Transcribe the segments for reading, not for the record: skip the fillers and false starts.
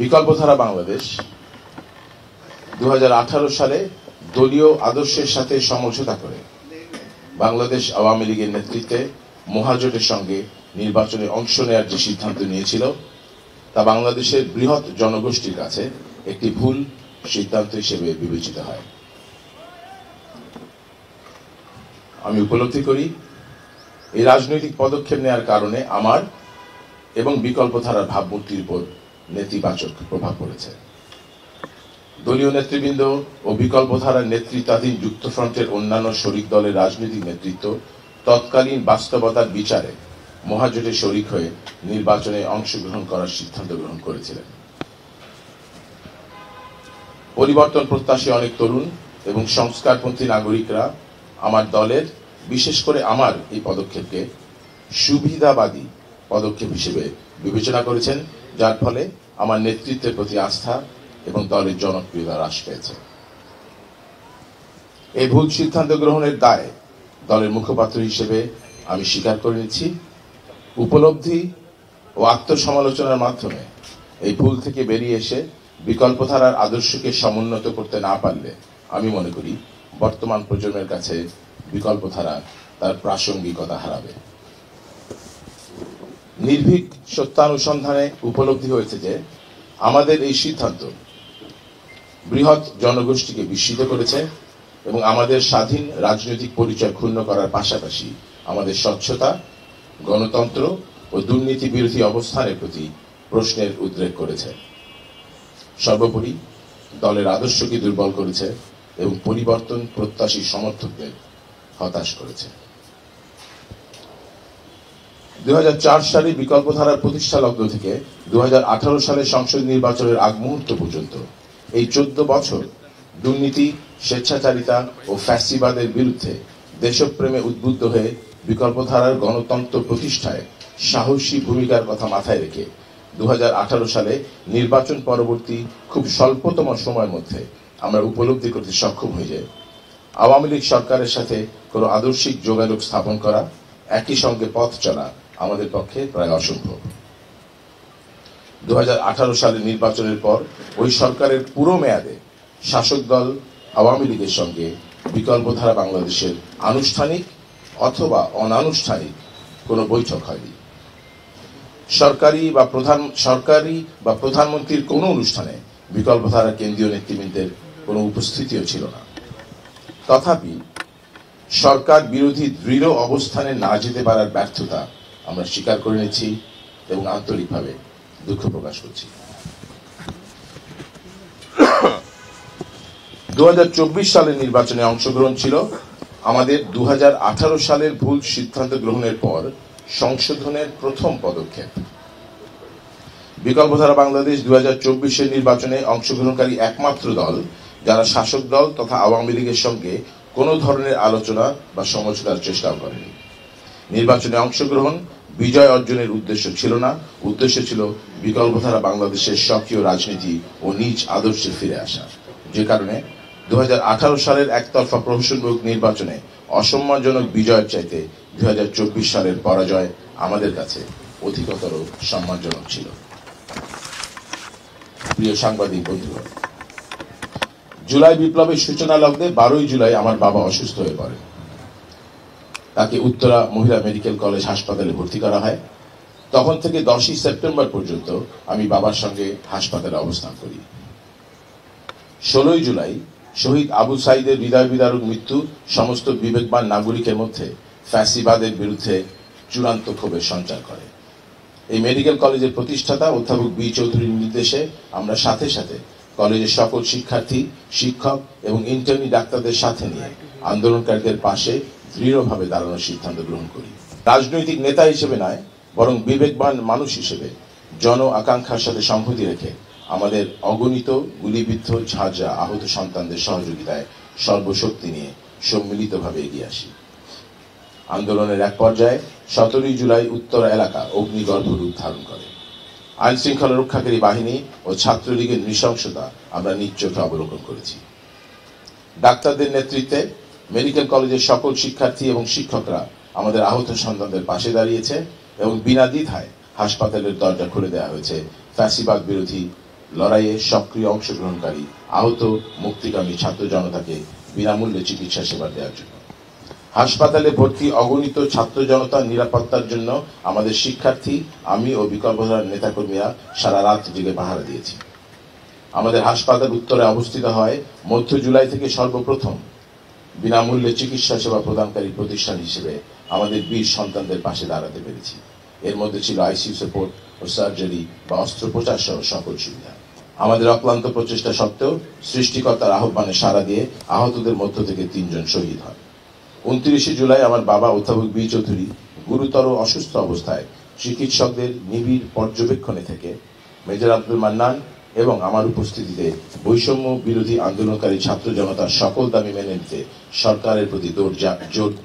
বিকল্পধারা বাংলাদেশ 2018 সালে দলীয় আদর্শের সাথে সমঝোতা করে বাংলাদেশ আওয়ামী লীগের নেতৃত্বে মহাজোটের সঙ্গে নির্বাচনে অংশ নেওয়ার যে সিদ্ধান্ত নিয়েছিল তা বাংলাদেশের বৃহৎ জনগোষ্ঠীর কাছে একটি ভুল সিদ্ধান্ত হিসেবে বিবেচিত হয়। আমি উপলব্ধি করি এই রাজনৈতিক পদক্ষেপ নেওয়ার কারণে আমার এবং বিকল্পধারার ভাবমূর্তির উপর নেতিবাচক প্রভাব পড়েছে। দলীয় নেতৃবৃন্দ ও বিকল্পধারার নেতৃত্বাধীন যুক্তফ্রন্টের অন্যান্য শরিক দলের রাজনৈতিক নেতৃত্ব তৎকালীন বাস্তবতার বিচারে মহাজোটে শরিক হয়ে নির্বাচনে অংশগ্রহণ করার সিদ্ধান্ত গ্রহণ করেছিলেন। পরিবর্তন প্রত্যাশী অনেক তরুণ এবং সংস্কারপন্থী নাগরিকরা আমার দলের, বিশেষ করে আমার এই পদক্ষেপকে সুবিধাবাদী পদক্ষেপ হিসেবে বিবেচনা করেছেন, যার ফলে আমার নেতৃত্বের প্রতি আস্থা এবং দলের জনপ্রিয়তা হ্রাস পেয়েছে। এই ভুল সিদ্ধান্ত গ্রহণের দায় দলের মুখপাত্র হিসেবে আমি স্বীকার করে নিচ্ছি। উপলব্ধি ও আত্মসমালোচনার মাধ্যমে এই ভুল থেকে বেরিয়ে এসে বিকল্পধারার আদর্শকে সমুন্নত করতে না পারলে আমি মনে করি বর্তমান প্রজন্মের কাছে বিকল্পধারা তার প্রাসঙ্গিকতা হারাবে। নির্ভীক সত্যানুসন্ধানে উপলব্ধি হয়েছে যে আমাদের এই সিদ্ধান্ত বৃহৎ জনগোষ্ঠীকে বিস্মিত করেছে এবং আমাদের স্বাধীন রাজনৈতিক পরিচয় ক্ষুণ্ণ করার পাশাপাশি আমাদের স্বচ্ছতা, গণতন্ত্র ও দুর্নীতি বিরোধী অবস্থানের প্রতি প্রশ্নের উদ্রেক করেছে। সর্বোপরি দলের আদর্শকে দুর্বল করেছে এবং পরিবর্তন প্রত্যাশী সমর্থকদের হতাশ করেছে। 2004 সালে বিকল্পধারার প্রতিষ্ঠা লগ্ন থেকে 2018 সালে সংসদ নির্বাচনের আগ মুহূর্ত পর্যন্ত এই 14 বছর দুর্নীতি, স্বেচ্ছাচারিতা ও ফ্যাসিবাদের বিরুদ্ধে দেশপ্রেমে উদ্বুদ্ধ হয়ে বিকল্পধারার গণতন্ত্র প্রতিষ্ঠায় সাহসী ভূমিকার কথা মাথায় রেখে 2018 সালে নির্বাচন পরবর্তী খুব স্বল্পতম সময়ের মধ্যে আমরা উপলব্ধি করতে সক্ষম হই যে আওয়ামী লীগ সরকারের সাথে কোনো আদর্শিক যোগাযোগ স্থাপন করা, একই সঙ্গে পথ চলা আমাদের পক্ষে প্রায় অসম্ভব। 2018 সালের নির্বাচনের পর ওই সরকারের পুরো মেয়াদে শাসক দল আওয়ামী লীগের সঙ্গে বিকল্পধারা বাংলাদেশের আনুষ্ঠানিক অথবা অনানুষ্ঠানিক কোনো বৈঠক হয়নি। সরকারি বা প্রধানমন্ত্রীর কোনো অনুষ্ঠানে বিকল্পধারা কেন্দ্রীয় নেতৃবৃন্দের কোনো উপস্থিতিও ছিল না। তথাপি সরকার বিরোধী দৃঢ় অবস্থানে না যেতে পারার ব্যর্থতা আমরা স্বীকার করে নিচ্ছি এবং আন্তরিকভাবে দুঃখ প্রকাশ করছি। 2024 সালের নির্বাচনে অংশগ্রহণ ছিল আমাদের 2018 সালের ভুল সিদ্ধান্ত গ্রহণের পর সংশোধনের প্রথম পদক্ষেপ। বিকল্পধারা বাংলাদেশ 2024 নির্বাচনে অংশগ্রহণকারী একমাত্র দল যারা শাসক দল তথা আওয়ামী লীগের সঙ্গে কোনো ধরনের আলোচনা বা সমঝোতার চেষ্টাও করেনি। নির্বাচনে অংশগ্রহণ বিজয় অর্জনের উদ্দেশ্য ছিল না, উদ্দেশ্য ছিল বিকল্পধারা বাংলাদেশের সক্রিয় রাজনীতি ও নিজ আদর্শে ফিরে আসা। যে কারণে 2018 সালের একতরফা প্রহসনমূলক নির্বাচনে অসম্মানজনক বিজয়ের চাইতে 2024 সালের পরাজয় আমাদের কাছে অধিকতর সম্মানজনক ছিল। প্রিয় সাংবাদিক বন্ধুগণ, জুলাই বিপ্লবের সূচনা লগ্নে 12ই জুলাই আমার বাবা অসুস্থ হয়ে পড়েন। তাকে উত্তরা মহিলা মেডিকেল কলেজ হাসপাতালে ভর্তি করা হয়। তখন থেকে 10ই সেপ্টেম্বর পর্যন্ত আমি বাবার সঙ্গে হাসপাতালে অবস্থান করি। 16ই জুলাই শহীদ আবু সাইদের হৃদয় বিদারক মৃত্যু সমস্ত বিবেকবান নাগরিকের মধ্যে ফ্যাসিবাদের বিরুদ্ধে চূড়ান্ত ক্ষোভের সঞ্চার করে। এই মেডিকেল কলেজের প্রতিষ্ঠাতা অধ্যাপক বি চৌধুরীর নির্দেশে আমরা সাথে সাথে কলেজের সকল শিক্ষার্থী, শিক্ষক এবং ইন্টার্নি ডাক্তারদের সাথে নিয়ে আন্দোলনকারীদের পাশে দৃঢ়ভাবে দাঁড়ানোর সিদ্ধান্ত গ্রহণ করি। রাজনৈতিক নেতা হিসেবে নয়, বরং বিবেকবান মানুষ হিসেবে জন আকাঙ্ক্ষার সাথে সংহতি রেখে আমাদের অগণিত গুলিবিদ্ধ, ঝাঁঝরা, আহত সন্তানদের সহযোগিতায় সর্বশক্তি নিয়ে সম্মিলিতভাবে এগিয়ে আসি। আন্দোলনের এক পর্যায়ে 17ই জুলাই উত্তরা এলাকা অগ্নিগর্ভ রূপ ধারণ করে। আইন শৃঙ্খলা রক্ষাকারী বাহিনী ও ছাত্রলীগের নৃশংসতা আমরা নিজ চোখে অবলোকন করেছি। ডাক্তারদের নেতৃত্বে মেডিকেল কলেজের সকল শিক্ষার্থী এবং শিক্ষকরা আমাদের আহত সন্তানদের পাশে দাঁড়িয়েছে এবং বিনা দ্বিধায় হাসপাতালের দরজা খুলে দেওয়া হয়েছে ফ্যাসিবাদ বিরোধী লড়াইয়ে সক্রিয় অংশগ্রহণকারী আহত মুক্তিকামী ছাত্র জনতাকে বিনামূল্যে চিকিৎসা সেবা দেওয়ার জন্য। হাসপাতালে ভর্তি অগণিত ছাত্র জনতার নিরাপত্তার জন্য আমাদের শিক্ষার্থী, আমি ও বিকল্পধারার নেতাকর্মীরা সারা রাত জেগে পাহারা দিয়েছি। আমাদের হাসপাতাল উত্তরে অবস্থিত হয় মধ্য জুলাই থেকে সর্বপ্রথম বিনামূল্যে চিকিৎসা সেবা প্রদানকারী প্রতিষ্ঠান হিসেবে আমাদের বীর সন্তানদের পাশে দাঁড়াতে পেরেছি। এর মধ্যে ছিল আইসিইউ সাপোর্ট ও সার্জারি বা অস্ত্রোপচার সহ সকল সুবিধা। আমাদের অক্লান্ত প্রচেষ্টা সত্ত্বেও সৃষ্টিকর্তার আহ্বানে সাড়া দিয়ে আহতদের মধ্য থেকে 3 জন শহীদ হয়। 29 জুলাই আমার বাবা অধ্যাপক বি চৌধুরী গুরুতর অসুস্থ অবস্থায় চিকিৎসকদের নিবিড় পর্যবেক্ষণে থেকে মেজর আব্দুল মান্নান এবং আমার উপস্থিতিতে বৈষম্য বিরোধী আন্দোলনকারী ছাত্র জনতার সকল দাবি মেনে নিতে সরকারের প্রতি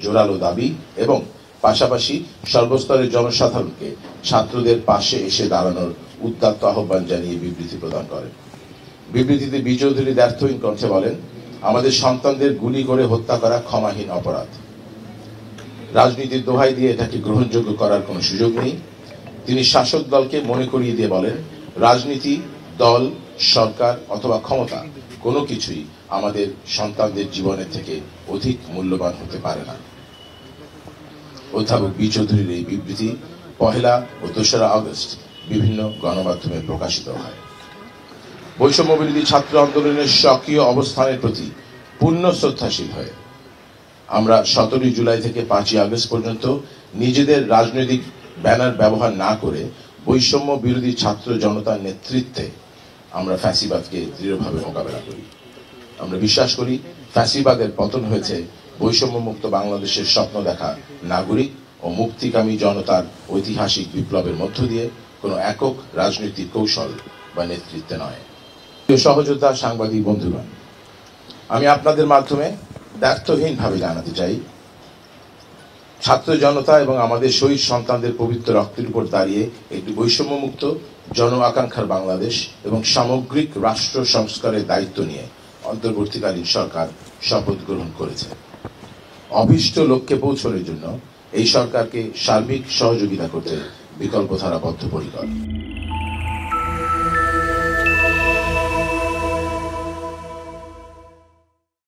জোরালো দাবি এবং পাশাপাশি সর্বস্তরের জনসাধারণকে ছাত্রদের পাশে এসে দাঁড়ানোর উদ্যত আহ্বান জানিয়ে বিবৃতি প্রদান করেন। বিবৃতিতে বি চৌধুরী দ্ব্যর্থহীন কণ্ঠে বলেন, আমাদের সন্তানদের গুলি করে হত্যা করা ক্ষমাহীন অপরাধ। রাজনীতির দোহাই দিয়ে এটাকে গ্রহণযোগ্য করার কোনো সুযোগ নেই। তিনি শাসক দলকে মনে করিয়ে দিয়ে বলেন, রাজনীতি, দল, সরকার অথবা ক্ষমতা কোনো কিছুই আমাদের সন্তানদের জীবনের থেকে অধিক মূল্যবান হতে পারে না। অধ্যাপক বি চৌধুরীর এই বিবৃতি 1 ও 2 আগস্ট বিভিন্ন গণমাধ্যমে প্রকাশিত হয়। বৈষম্য বিরোধী ছাত্র আন্দোলনের সক্রিয় অবস্থানের প্রতি পূর্ণ শ্রদ্ধাশীল হয়ে আমরা 17 জুলাই থেকে 5 আগস্ট পর্যন্ত নিজেদের রাজনৈতিক ব্যানার ব্যবহার না করে বৈষম্য বিরোধী ছাত্র জনতার নেতৃত্বে আমরা ফ্যাসিবাদকে দৃঢ়ভাবে মোকাবেলা করি। আমরা বিশ্বাস করি ফ্যাসিবাদের পতন হয়েছে বৈষম্য মুক্ত বাংলাদেশের স্বপ্ন দেখা নাগরিক ও মুক্তিকামী জনতার ঐতিহাসিক বিপ্লবের মধ্য দিয়ে কোনো একক রাজনৈতিক কৌশল বা নেতৃত্বে নয়। সহযোদ্ধা, সাংবাদিক বন্ধুগণ, আমি আপনাদের মাধ্যমে দ্ব্যর্থহীনভাবে জানাতে চাই, ছাত্র জনতা এবং আমাদের শহীদ সন্তানদের পবিত্র রক্তের উপর দাঁড়িয়ে একটি বৈষম্যমুক্ত জন আকাঙ্ক্ষার বাংলাদেশ এবং সামগ্রিক রাষ্ট্র সংস্কারের দায়িত্ব নিয়ে অন্তর্বর্তীকালীন সরকার শপথ গ্রহণ করেছে। অভীষ্ট লক্ষ্যে পৌঁছানোর জন্য এই সরকারকে সার্বিক সহযোগিতা করতে বিকল্পধারা বদ্ধপরিকর।